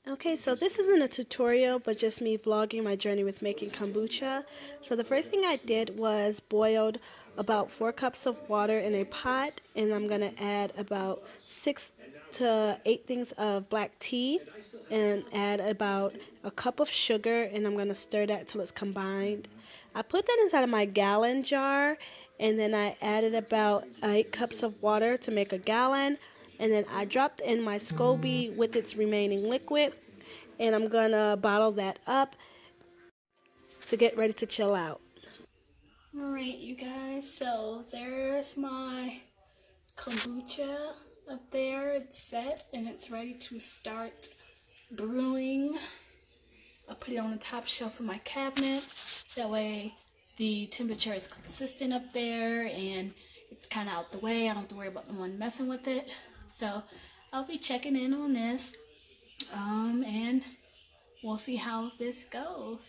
Okay, so this isn't a tutorial, but just me vlogging my journey with making kombucha. So the first thing I did was boiled about 4 cups of water in a pot, and I'm going to add about 6 to 8 things of black tea, and add about a cup of sugar, and I'm going to stir that till it's combined. I put that inside of my gallon jar, and then I added about 8 cups of water to make a gallon. And then I dropped in my SCOBY with its remaining liquid, and I'm gonna bottle that up to get ready to chill out. Alright, you guys, so there's my kombucha up there. It's set and it's ready to start brewing. I'll put it on the top shelf of my cabinet. That way the temperature is consistent up there and it's kind of out the way. I don't have to worry about no one messing with it. So I'll be checking in on this and we'll see how this goes.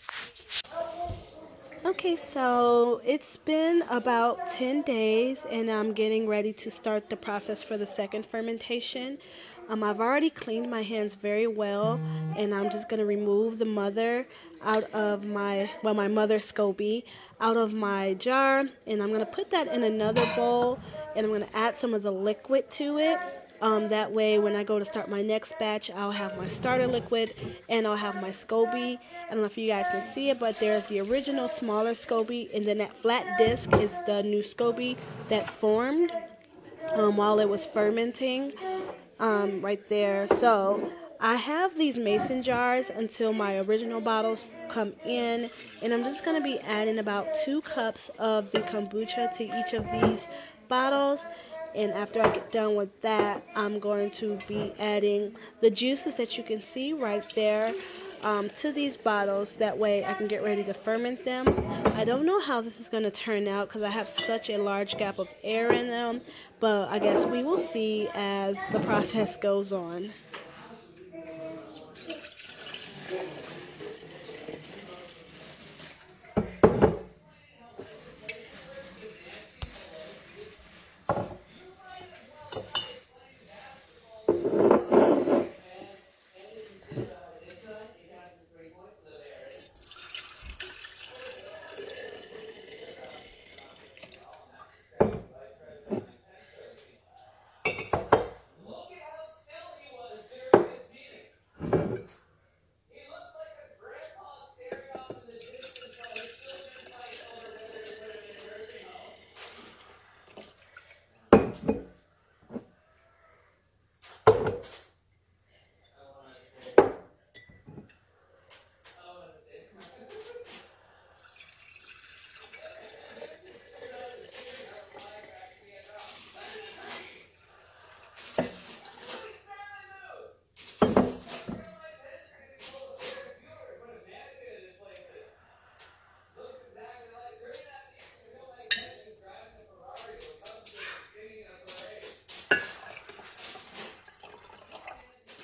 Okay, so it's been about 10 days and I'm getting ready to start the process for the second fermentation. I've already cleaned my hands very well, and I'm just going to remove the mother out of my mother SCOBY out of my jar, and I'm going to put that in another bowl, and I'm going to add some of the liquid to it. That way when I go to start my next batch, I'll have my starter liquid and I'll have my SCOBY. I don't know if you guys can see it, but there's the original smaller SCOBY, and then that flat disc is the new SCOBY that formed while it was fermenting right there. So I have these mason jars until my original bottles come in, and I'm just going to be adding about 2 cups of the kombucha to each of these bottles. And after I get done with that, I'm going to be adding the juices that you can see right there to these bottles. That way I can get ready to ferment them. I don't know how this is going to turn out because I have such a large gap of air in them, but I guess we will see as the process goes on.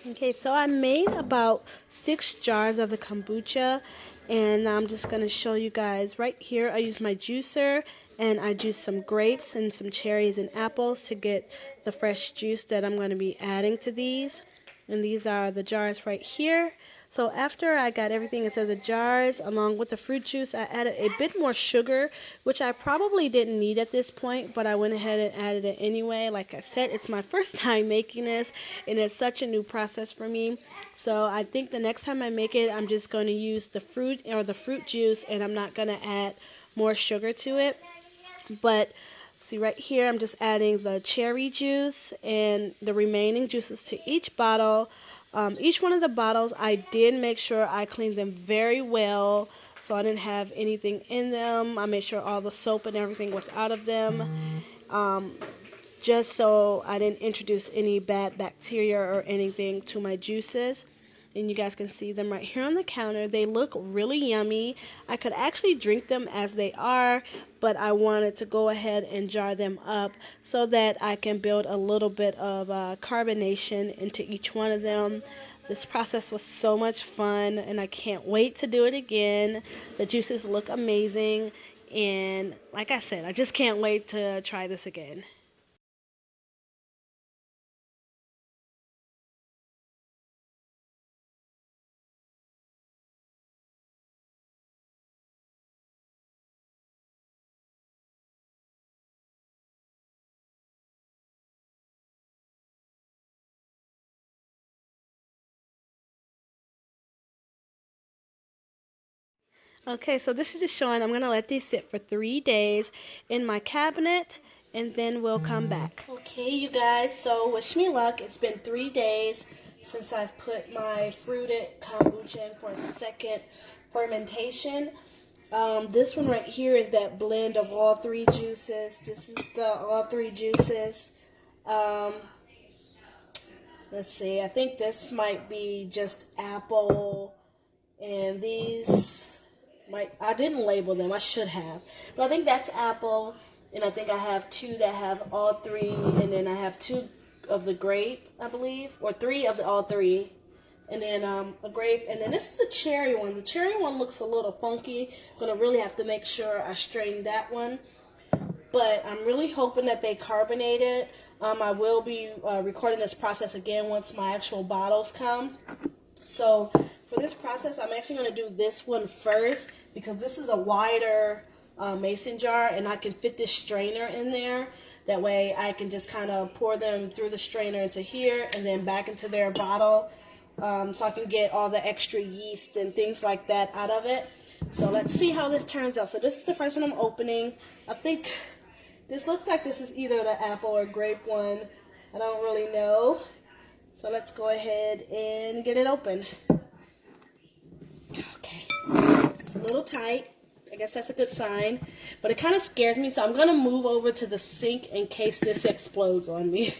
Okay, so I made about 6 jars of the kombucha, and I'm just going to show you guys right here. I used my juicer, and I juiced some grapes and some cherries and apples to get the fresh juice that I'm going to be adding to these. And these are the jars right here. So after I got everything into the jars along with the fruit juice, I added a bit more sugar, which I probably didn't need at this point, but I went ahead and added it anyway. Like I said, it's my first time making this, and it's such a new process for me. So I think the next time I make it, I'm just going to use the fruit or the fruit juice, and I'm not going to add more sugar to it. But see right here, I'm just adding the cherry juice and the remaining juices to each bottle. Each one of the bottles, I did make sure I cleaned them very well, so I didn't have anything in them. I made sure all the soap and everything was out of them, just so I didn't introduce any bad bacteria or anything to my juices. And you guys can see them right here on the counter. They look really yummy. I could actually drink them as they are, but I wanted to go ahead and jar them up so that I can build a little bit of carbonation into each one of them. This process was so much fun, and I can't wait to do it again. The juices look amazing, and like I said, I just can't wait to try this again. Okay, so this is just showing I'm going to let these sit for 3 days in my cabinet, and then we'll come back. Okay, you guys, so wish me luck. It's been 3 days since I've put my fruited kombucha in for a second fermentation. This one right here is that blend of all 3 juices. This is the all 3 juices. Let's see, I think this might be just apple, and these I didn't label them, I should have. But I think that's apple, and I think I have 2 that have all 3, and then I have 2 of the grape, I believe, or 3 of the all 3. And then a grape, and then this is the cherry one. The cherry one looks a little funky. I'm going to really have to make sure I strain that one. But I'm really hoping that they carbonate it. I will be recording this process again once my actual bottles come. So for this process, I'm actually going to do this one first because this is a wider mason jar, and I can fit this strainer in there. That way I can just kind of pour them through the strainer into here and then back into their bottle, so I can get all the extra yeast and things like that out of it. So let's see how this turns out. So this is the first one I'm opening. I think this looks like this is either the apple or grape one. I don't really know. So let's go ahead and get it open. Okay, it's a little tight. I guess that's a good sign, but it kind of scares me, so I'm going to move over to the sink in case this explodes on me.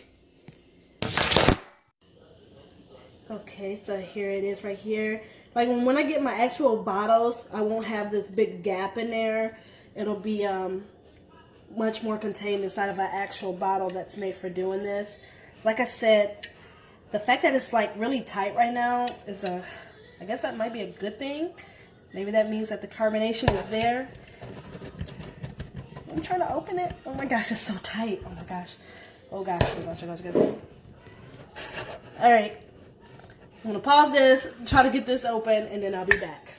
Okay, so here it is right here. Like when I get my actual bottles, I won't have this big gap in there. It'll be much more contained inside of an actual bottle that's made for doing this. Like I said, the fact that it's like really tight right now is I guess that might be a good thing. Maybe that means that the carbonation is there. I'm trying to open it. Oh my gosh, it's so tight. Oh my gosh. Oh gosh, oh gosh, oh gosh, oh gosh. Alright. I'm going to pause this, try to get this open, and then I'll be back.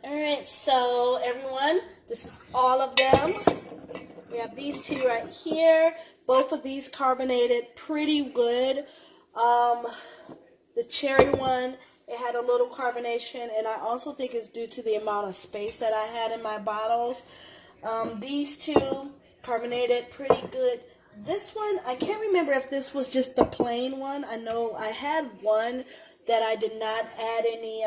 Alright, so everyone, this is all of them. We have these 2 right here. Both of these carbonated pretty good. The cherry one, it had a little carbonation, and I also think it's due to the amount of space that I had in my bottles. These 2 carbonated pretty good. This one, I can't remember if this was just the plain one. I know I had one that I did not add any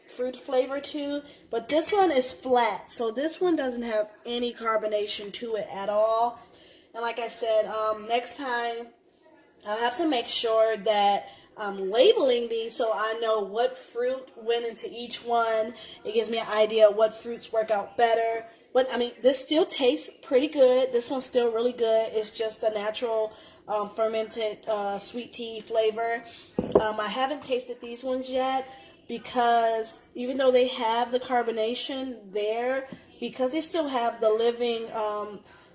fruit flavor to, but this one is flat, so this one doesn't have any carbonation to it at all. And like I said, next time I'll have to make sure that I'm labeling these so I know what fruit went into each one. It gives me an idea of what fruits work out better. But I mean, this still tastes pretty good. This one's still really good. It's just a natural fermented sweet tea flavor. I haven't tasted these ones yet because even though they have the carbonation there, because they still have the living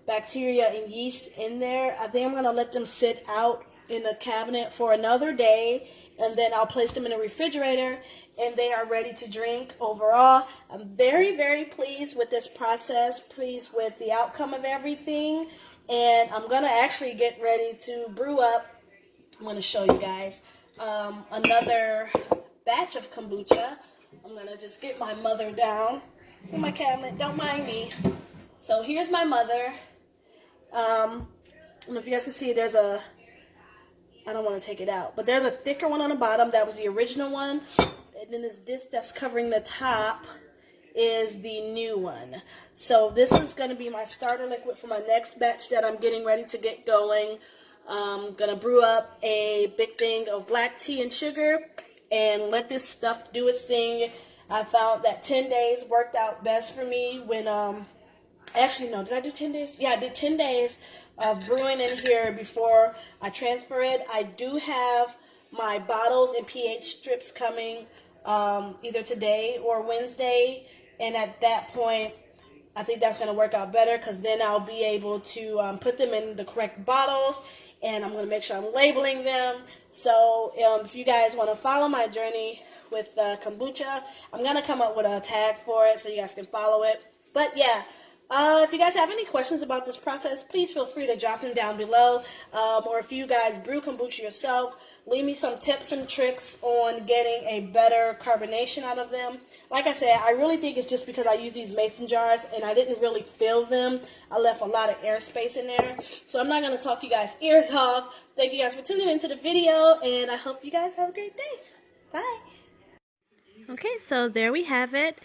bacteria and yeast in there, I think I'm going to let them sit out in the cabinet for another day, and then I'll place them in the refrigerator, and they are ready to drink. Overall, I'm very, very pleased with this process, pleased with the outcome of everything, and I'm going to actually get ready to brew up. I'm going to show you guys another batch of kombucha. I'm going to just get my mother down in my cabinet. Don't mind me. So here's my mother. I don't know if you guys can see, I don't want to take it out, but there's a thicker one on the bottom. That was the original one. And then this disc that's covering the top is the new one. So this is going to be my starter liquid for my next batch that I'm getting ready to get going. I'm going to brew up a big thing of black tea and sugar and let this stuff do its thing. I found that 10 days worked out best for me when actually, no, did I do 10 days? Yeah, I did 10 days of brewing in here before I transfer it. I do have my bottles and pH strips coming either today or Wednesday. And at that point, I think that's going to work out better because then I'll be able to put them in the correct bottles. And I'm going to make sure I'm labeling them. So if you guys want to follow my journey with kombucha, I'm going to come up with a tag for it so you guys can follow it. But yeah. If you guys have any questions about this process, please feel free to drop them down below. Or if you guys brew kombucha yourself, leave me some tips and tricks on getting a better carbonation out of them. Like I said, I really think it's just because I use these mason jars and I didn't really fill them. I left a lot of airspace in there. So I'm not going to talk you guys' ears off. Thank you guys for tuning into the video, and I hope you guys have a great day. Bye. Okay, so there we have it.